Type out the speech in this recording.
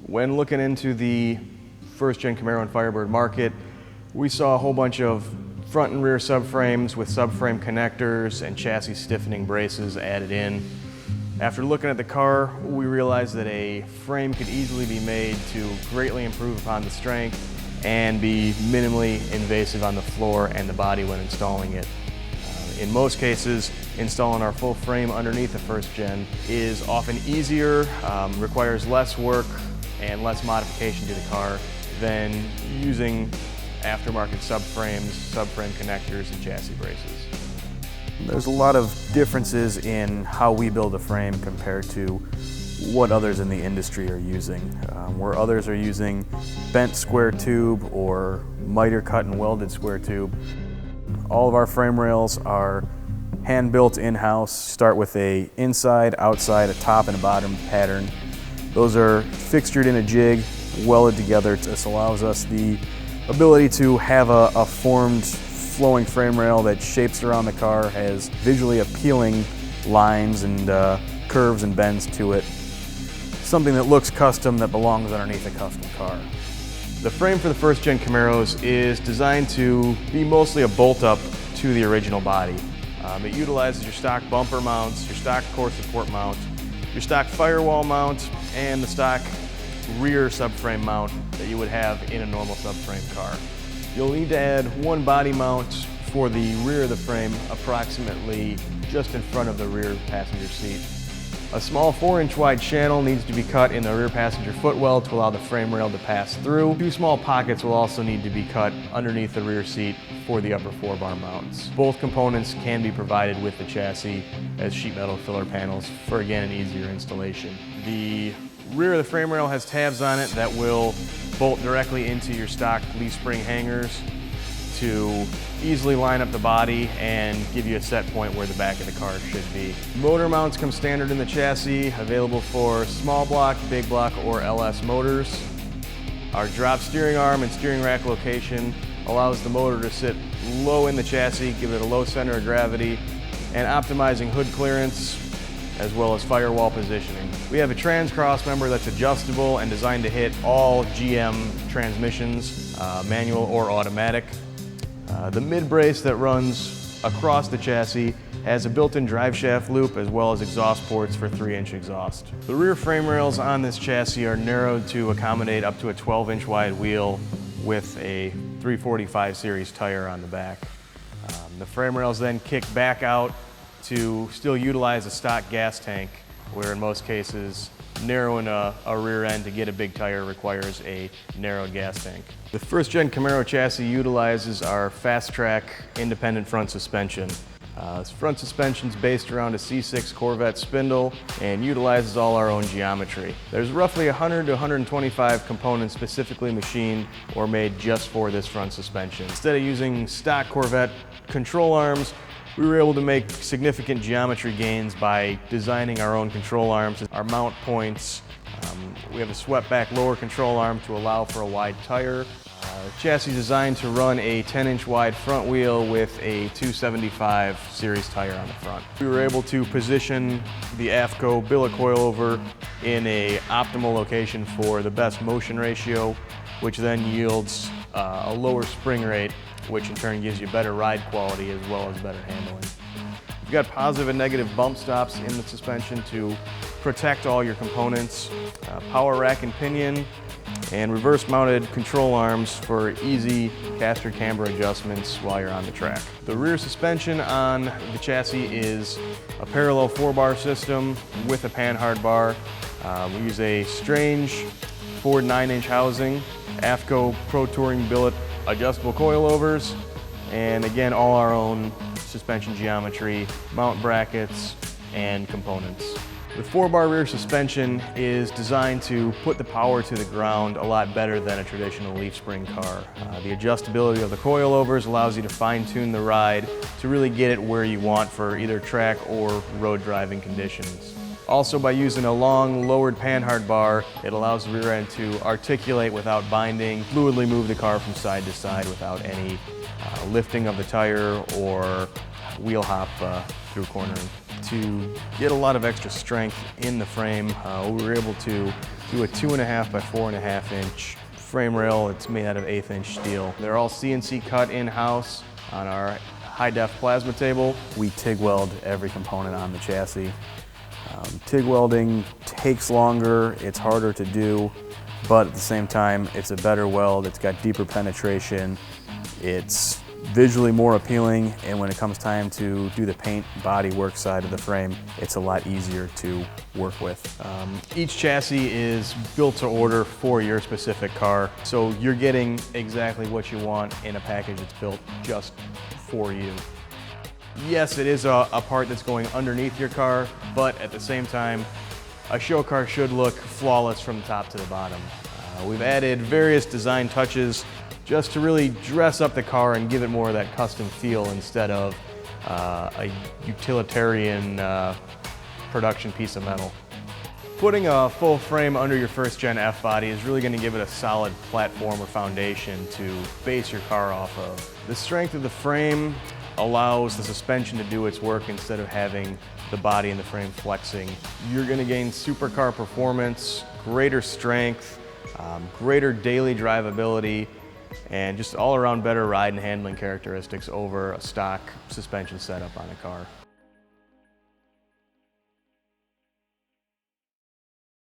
When looking into the first-gen Camaro and Firebird market, we saw a whole bunch of front and rear subframes with subframe connectors and chassis stiffening braces added in. After looking at the car, we realized that a frame could easily be made to greatly improve upon the strength and be minimally invasive on the floor and the body when installing it. In most cases, installing our full frame underneath the first gen is often easier, requires less work and less modification to the car than using aftermarket subframes, subframe connectors, and chassis braces. There's a lot of differences in how we build a frame compared to what others in the industry are using. Where others are using bent square tube or miter cut and welded square tube, all of our frame rails are hand built in-house. Start with a inside, outside, a top and a bottom pattern. Those are fixtured in a jig, welded together. This allows us the ability to have a formed flowing frame rail that shapes around the car, has visually appealing lines and curves and bends to it. Something that looks custom that belongs underneath a custom car. The frame for the first-gen Camaros is designed to be mostly a bolt-up to the original body. It utilizes your stock bumper mounts, your stock core support mount, your stock firewall mount, and the stock rear subframe mount that you would have in a normal subframe car. You'll need to add one body mount for the rear of the frame, approximately just in front of the rear passenger seat. A small 4-inch wide channel needs to be cut in the rear passenger footwell to allow the frame rail to pass through. 2 small pockets will also need to be cut underneath the rear seat for the upper 4-bar mounts. Both components can be provided with the chassis as sheet metal filler panels for, again, an easier installation. The rear of the frame rail has tabs on it that will bolt directly into your stock leaf spring hangers to easily line up the body and give you a set point where the back of the car should be. Motor mounts come standard in the chassis, available for small block, big block, or LS motors. Our drop steering arm and steering rack location allows the motor to sit low in the chassis, give it a low center of gravity, and optimizing hood clearance as well as firewall positioning. We have a trans cross member that's adjustable and designed to hit all GM transmissions, manual or automatic. The mid brace that runs across the chassis has a built-in drive shaft loop as well as exhaust ports for 3-inch exhaust. The rear frame rails on this chassis are narrowed to accommodate up to a 12-inch wide wheel with a 345 series tire on the back. The frame rails then kick back out to still utilize a stock gas tank, where in most cases narrowing a rear end to get a big tire requires a narrowed gas tank. The first-gen Camaro chassis utilizes our Fast Track independent front suspension. This front suspension is based around a C6 Corvette spindle and utilizes all our own geometry. There's roughly 100 to 125 components specifically machined or made just for this front suspension. Instead of using stock Corvette control arms, we were able to make significant geometry gains by designing our own control arms, our mount points. We have a swept back lower control arm to allow for a wide tire. The chassis is designed to run a 10-inch wide front wheel with a 275 series tire on the front. We were able to position the AFCO billet coilover in an optimal location for the best motion ratio, which then yields a lower spring rate, which in turn gives you better ride quality as well as better handling. You've got positive and negative bump stops in the suspension to protect all your components, power rack and pinion, and reverse mounted control arms for easy caster camber adjustments while you're on the track. The rear suspension on the chassis is a parallel 4-bar system with a panhard bar. We use a Strange Ford 9-inch housing, AFCO Pro Touring billet adjustable coilovers, and again, all our own suspension geometry, mount brackets, and components. The 4-bar rear suspension is designed to put the power to the ground a lot better than a traditional leaf spring car. The adjustability of the coilovers allows you to fine-tune the ride to really get it where you want for either track or road driving conditions. Also, by using a long, lowered panhard bar, it allows the rear end to articulate without binding, fluidly move the car from side to side without any lifting of the tire or wheel hop through cornering. to get a lot of extra strength in the frame, we were able to do a 2.5 by 4.5 inch frame rail. It's made out of 1/8 inch steel. They're all CNC cut in-house on our high-def plasma table. We TIG weld every component on the chassis. TIG welding takes longer, it's harder to do, but at the same time, it's a better weld, it's got deeper penetration, it's visually more appealing, and when it comes time to do the paint body work side of the frame, it's a lot easier to work with. Each chassis is built to order for your specific car, so you're getting exactly what you want in a package that's built just for you. Yes, it is a part that's going underneath your car, but at the same time, a show car should look flawless from the top to the bottom. We've added various design touches just to really dress up the car and give it more of that custom feel instead of a utilitarian production piece of metal. Putting a full frame under your first gen F body is really going to give it a solid platform or foundation to base your car off of. The strength of the frame allows the suspension to do its work instead of having the body and the frame flexing. You're going to gain supercar performance, greater strength, greater daily drivability, and just all around better ride and handling characteristics over a stock suspension setup on a car.